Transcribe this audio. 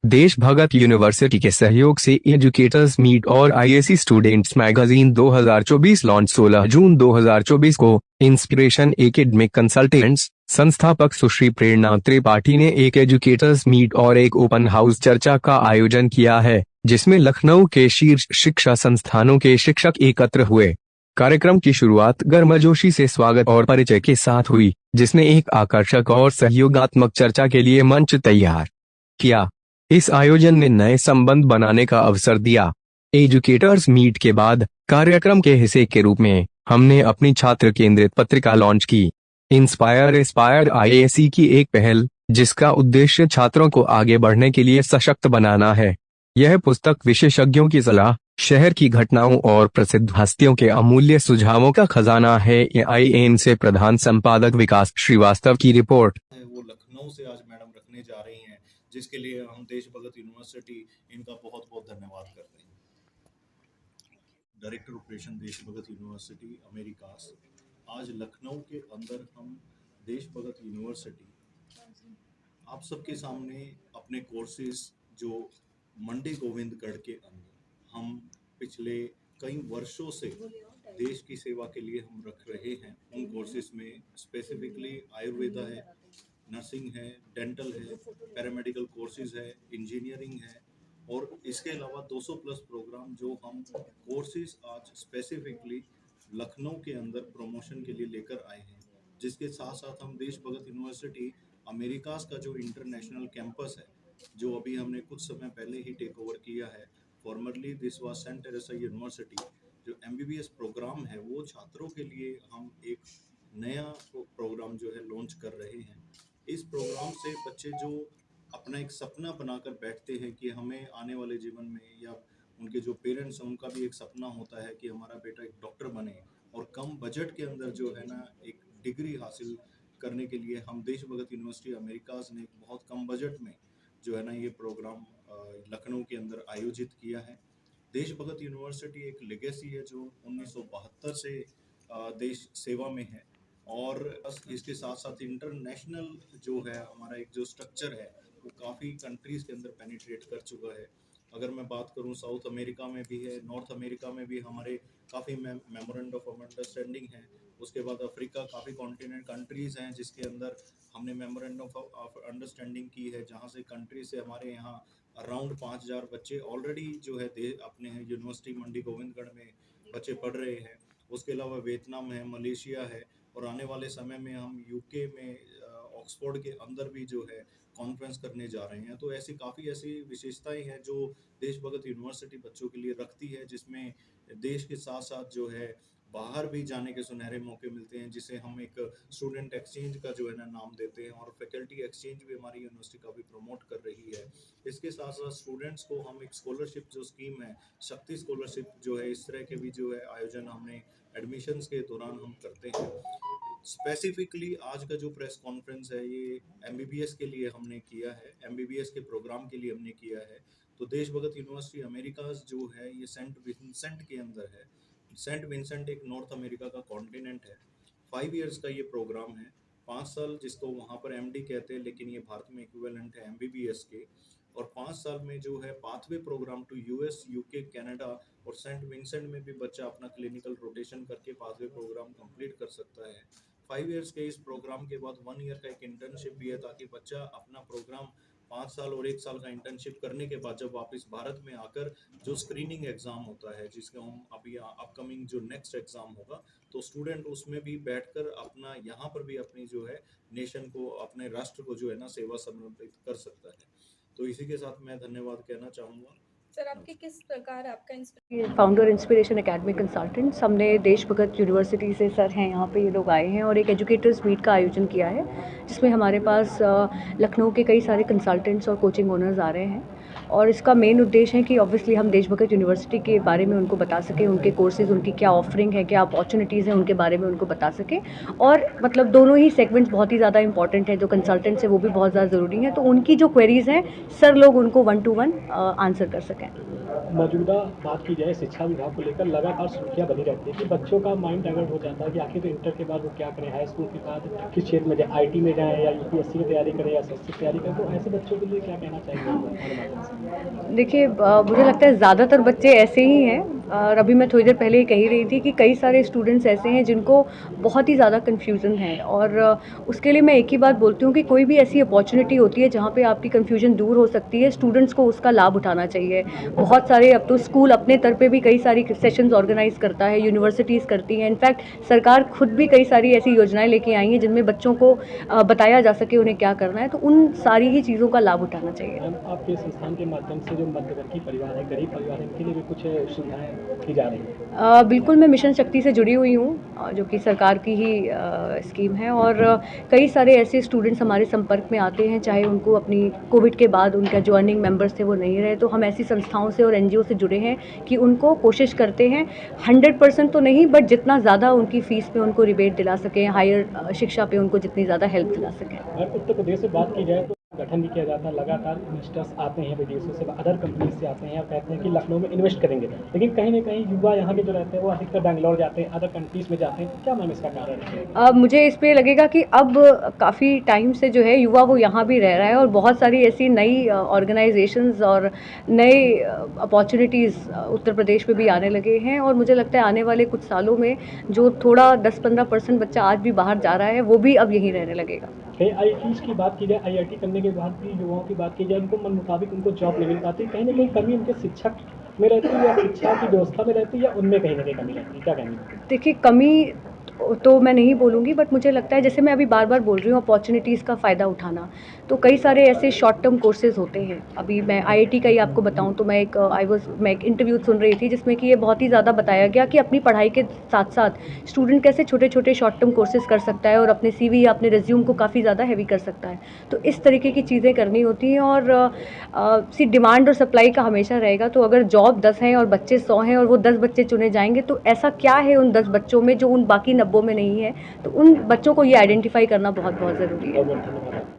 देश भगत यूनिवर्सिटी के सहयोग से एजुकेटर्स मीट और आईएसी स्टूडेंट्स मैगजीन 2024 लॉन्च 16 जून 2024 को। इंस्पिरेशन एकेडमिक कंसल्टेंट्स संस्थापक सुश्री प्रेरणा त्रिपाठी ने एक एजुकेटर्स मीट और एक ओपन हाउस चर्चा का आयोजन किया है, जिसमें लखनऊ के शीर्ष शिक्षा संस्थानों के शिक्षक एकत्र हुए। कार्यक्रम की शुरुआत गर्मजोशी से स्वागत और परिचय के साथ हुई, जिसने एक आकर्षक और सहयोगात्मक चर्चा के लिए मंच तैयार किया। इस आयोजन ने नए संबंध बनाने का अवसर दिया। एजुकेटर्स मीट के बाद कार्यक्रम के हिस्से के रूप में हमने अपनी छात्र केंद्रित पत्रिका लॉन्च की, इंस्पायर एस्पायर आईएसी की एक पहल, जिसका उद्देश्य छात्रों को आगे बढ़ने के लिए सशक्त बनाना है। यह पुस्तक विशेषज्ञों की सलाह, शहर की घटनाओं और प्रसिद्ध हस्तियों के अमूल्य सुझावों का खजाना है। आईएन से प्रधान संपादक विकास श्रीवास्तव की रिपोर्ट। वो लखनऊ से आज मैडम रखने जा रही हैं, जिसके लिए हम देश भगत यूनिवर्सिटी इनका बहुत बहुत धन्यवाद करते हैं। डायरेक्टर ऑपरेशन देश भगत यूनिवर्सिटी अमेरिका, आज लखनऊ के अंदर हम देश भगत यूनिवर्सिटी आप सबके सामने अपने कोर्सेज जो मंडी गोविंदगढ़ के अंदर हम पिछले कई वर्षों से देश की सेवा के लिए हम रख रहे हैं। उन कोर्सेज में स्पेसिफिकली आयुर्वेदा है, नर्सिंग है, डेंटल है, पैरामेडिकल कोर्सेज है, इंजीनियरिंग है और इसके अलावा 200 प्लस प्रोग्राम जो हम कोर्सेज आज स्पेसिफिकली लखनऊ के अंदर प्रमोशन के लिए लेकर आए हैं। जिसके साथ साथ हम देश भगत यूनिवर्सिटी अमेरिकास का जो इंटरनेशनल कैंपस है, जो अभी हमने कुछ समय पहले ही टेक ओवर किया है, formerly this was sent Teresa university, जो एमबीबीएस प्रोग्राम है वो छात्रों के लिए हम एक नया प्रोग्राम जो है लॉन्च कर रहे हैं। इस प्रोग्राम से बच्चे जो अपना एक सपना बनाकर बैठते हैं कि हमें आने वाले जीवन में, या उनके जो पेरेंट्स हैं उनका भी एक सपना होता है कि हमारा बेटा एक डॉक्टर बने, और कम बजट के अंदर जो है ना एक डिग्री हासिल करने के लिए हम देश भगत यूनिवर्सिटी अमेरिकाज ने बहुत कम बजट में जो है ना ये प्रोग्राम लखनऊ के अंदर आयोजित किया है। देश भगत यूनिवर्सिटी एक लेगेसी है जो 1972 से देश सेवा में है, और इसके साथ साथ इंटरनेशनल जो है हमारा एक जो स्ट्रक्चर है वो काफ़ी कंट्रीज़ के अंदर पेनिट्रेट कर चुका है। अगर मैं बात करूं साउथ अमेरिका में भी है, नॉर्थ अमेरिका में भी हमारे काफ़ी मेमोरेंडम ऑफ अंडरस्टैंडिंग है। उसके बाद अफ्रीका काफ़ी कॉन्टिनेंट कंट्रीज़ हैं जिसके अंदर हमने मेमोरेंडम ऑफ अंडरस्टैंडिंग की है, जहां से कंट्री से हमारे यहाँ अराउंड 5000 बच्चे ऑलरेडी जो है अपने यूनिवर्सिटी मंडी गोविंदगढ़ में बच्चे पढ़ रहे हैं। उसके अलावा वियतनाम है, मलेशिया है, और आने वाले समय में हम यूके में ऑक्सफोर्ड के अंदर भी जो है कॉन्फ्रेंस करने जा रहे हैं। तो ऐसी काफ़ी ऐसी विशेषताएं हैं जो देश भगत यूनिवर्सिटी बच्चों के लिए रखती है, जिसमें देश के साथ साथ जो है बाहर भी जाने के सुनहरे मौके मिलते हैं, जिसे हम एक स्टूडेंट एक्सचेंज का जो है ना नाम देते हैं, और फैकल्टी एक्सचेंज भी हमारी यूनिवर्सिटी काफ़ी प्रमोट कर रही है। इसके साथ साथ स्टूडेंट्स को हम एक स्कॉलरशिप जो स्कीम है, शक्ति स्कॉलरशिप जो है, इस तरह के भी जो है आयोजन हमने एडमिशन्स के दौरान हम करते हैं। स्पेसिफिकली आज का जो प्रेस कॉन्फ्रेंस है ये एमबीबीएस के लिए हमने किया है, एमबीबीएस के प्रोग्राम के लिए हमने किया है। तो देश भगत यूनिवर्सिटी अमेरिका जो है ये सेंट विंसेंट के अंदर है। सेंट विंसेंट एक नॉर्थ अमेरिका का कॉन्टिनेंट है। 5 इयर्स का ये प्रोग्राम है, 5 साल जिसको वहाँ पर एमडी कहते हैं, लेकिन ये भारत में इक्विवेलेंट है एमबीबीएस के। और 5 साल में जो है pathway program to US, UK, Canada और सेंट विंसेंट में भी बच्चा अपना क्लिनिकल रोटेशन करके पाथवे प्रोग्राम कंप्लीट कर सकता है। 5 इयर्स के इस प्रोग्राम के बाद 1 ईयर का एक इंटर्नशिप भी है, ताकि बच्चा अपना प्रोग्राम 5 साल और 1 साल का इंटर्नशिप करने के बाद जब वापस भारत में आकर जो स्क्रीनिंग एग्जाम होता है, जिसका हम अभी अपकमिंग जो नेक्स्ट एग्जाम होगा, तो स्टूडेंट उसमें भी बैठकर अपना यहाँ पर भी अपनी जो है नेशन को, अपने राष्ट्र को जो है ना सेवा समर्पित कर सकता है। तो इसी के साथ मैं धन्यवाद कहना चाहूँगा। सर, आपके किस प्रकार आपका फाउंडर इंस्पिरेशन एकेडमिक कंसल्टेंट्स, हमने देश भगत यूनिवर्सिटी से सर हैं यहाँ पे, ये लोग आए हैं और एक एजुकेटर्स मीट का आयोजन किया है, जिसमें हमारे पास लखनऊ के कई सारे कंसल्टेंट्स और कोचिंग ओनर्स आ रहे हैं। और इसका मेन उद्देश्य है कि ऑब्वियसली हम देश भगत यूनिवर्सिटी के बारे में उनको बता सकें, उनके कोर्सेज़, उनकी क्या ऑफरिंग है, क्या अपॉर्चुनिटीज़ हैं, उनके बारे में उनको बता सकें। और मतलब दोनों ही सेगमेंट्स बहुत ही ज़्यादा इंपॉर्टेंट है, जो कंसल्टेंट्स हैं वो भी बहुत ज़्यादा ज़रूरी हैं, तो उनकी जो क्वेरीज़ हैं सर लोग उनको 1 to 1 आंसर कर सकें। मौजूदा बात की जाए शिक्षा विभाग को लेकर लगातार सुर्खियां बनी रहती है कि बच्चों का माइंड डाइवर्ट हो जाता है कि आखिर इंटर के बाद वो क्या करें, हाई स्कूल के बाद किस क्षेत्र में जाए, आईटी में जाएं या यूपीएससी की तैयारी करें या एसएससी की तैयारी करें, तो ऐसे बच्चों के लिए क्या कहना चाहिए हमारे माध्यम से? देखिए मुझे लगता है ज़्यादातर बच्चे ऐसे ही हैं, और अभी मैं थोड़ी देर पहले ही कही रही थी कि कई सारे स्टूडेंट्स ऐसे हैं जिनको बहुत ही ज़्यादा कन्फ्यूज़न है, और उसके लिए मैं एक ही बात बोलती हूँ कि कोई भी ऐसी अपॉर्चुनिटी होती है जहाँ पे आपकी कन्फ्यूजन दूर हो सकती है, स्टूडेंट्स को उसका लाभ उठाना चाहिए। बहुत सारे अब तो स्कूल अपने तर पे भी कई सारी सेशंस ऑर्गेनाइज करता है, यूनिवर्सिटीज़ करती हैं, इनफैक्ट सरकार खुद भी कई सारी ऐसी योजनाएं लेके आई हैं जिनमें बच्चों को बताया जा सके उन्हें क्या करना है, तो उन सारी ही चीज़ों का लाभ उठाना चाहिए। मैम, आपके संस्थान के माध्यम से जो मध्यवर्गीय परिवार है, गरीब परिवार है, इनके लिए भी कुछ सुविधाएं की जा रही हैं? बिल्कुल, मैं मिशन शक्ति से जुड़ी हुई हूँ, जो कि सरकार की ही स्कीम है, और कई सारे ऐसे स्टूडेंट्स हमारे संपर्क में आते हैं, चाहे उनको अपनी कोविड के बाद उनका जो अर्निंग मेंबर्स थे वो नहीं रहे, तो हम ऐसी संस्थाओं से और एनजीओ से जुड़े हैं कि उनको कोशिश करते हैं 100% तो नहीं, बट जितना ज़्यादा उनकी फ़ीस पे उनको रिबेट दिला सकें, हायर शिक्षा पे उनको जितनी ज़्यादा हेल्प दिला सकें। अगर उत्तर प्रदेश से बात की जाए तो गठन भी किया जाता है, लगातार इन्वेस्टर्स आते हैं विदेशों से, अदर कंपनीज से आते हैं और कहते हैं कि लखनऊ में इन्वेस्ट करेंगे, लेकिन कहीं ना कहीं युवा यहाँ के जो रहते हैं वो अधिकतर बैंगलोर जाते हैं, अदर कंट्रीज़ में जाते हैं, क्या मैम इसका कारण है? मुझे इस पे लगेगा कि अब काफ़ी टाइम से जो है युवा वो यहाँ भी रह रहा है, और बहुत सारी ऐसी नई ऑर्गेनाइजेशंस और नए अपॉर्चुनिटीज़ उत्तर प्रदेश में भी आने लगे हैं, और मुझे लगता है आने वाले कुछ सालों में जो थोड़ा 10-15% बच्चा आज भी बाहर जा रहा है वो भी अब यहीं रहने लगेगा। कहीं आईआईटीज़ की बात की जाए, आईआईटी करने के बाद भी युवाओं की बात की जाए, उनको मन मुताबिक उनको जॉब नहीं मिल पाती, कहीं ना कहीं कमी उनके शिक्षक में रहती है या शिक्षा की व्यवस्था में रहती है या उनमें कहीं ना कहीं कमी रहती है, क्या कहेंगे? देखिए, कमी तो मैं नहीं बोलूँगी, बट मुझे लगता है जैसे मैं अभी बार बार बोल रही हूँ अपॉर्चुनिटीज़ का फ़ायदा उठाना, तो कई सारे ऐसे शॉर्ट टर्म कोर्सेज़ होते हैं। अभी मैं आईआईटी का ही आपको बताऊँ तो मैं एक इंटरव्यू सुन रही थी जिसमें कि ये बहुत ही ज़्यादा बताया गया कि अपनी पढ़ाई के साथ साथ स्टूडेंट कैसे छोटे छोटे शॉर्ट टर्म कोर्सेज़ कर सकता है और अपने सीवी या अपने रिज्यूम को काफ़ी ज़्यादा हैवी कर सकता है। तो इस तरीके की चीज़ें करनी होती हैं, और सी डिमांड और सप्लाई का हमेशा रहेगा। तो अगर जॉब 10 हैं और बच्चे 100 हैं और वो 10 बच्चे चुने जाएंगे, तो ऐसा क्या है उन 10 बच्चों में जो उन बाकी 90 में नहीं है, तो उन बच्चों को ये आइडेंटिफाई करना बहुत बहुत ज़रूरी है। बहुत बहुत धन्यवाद।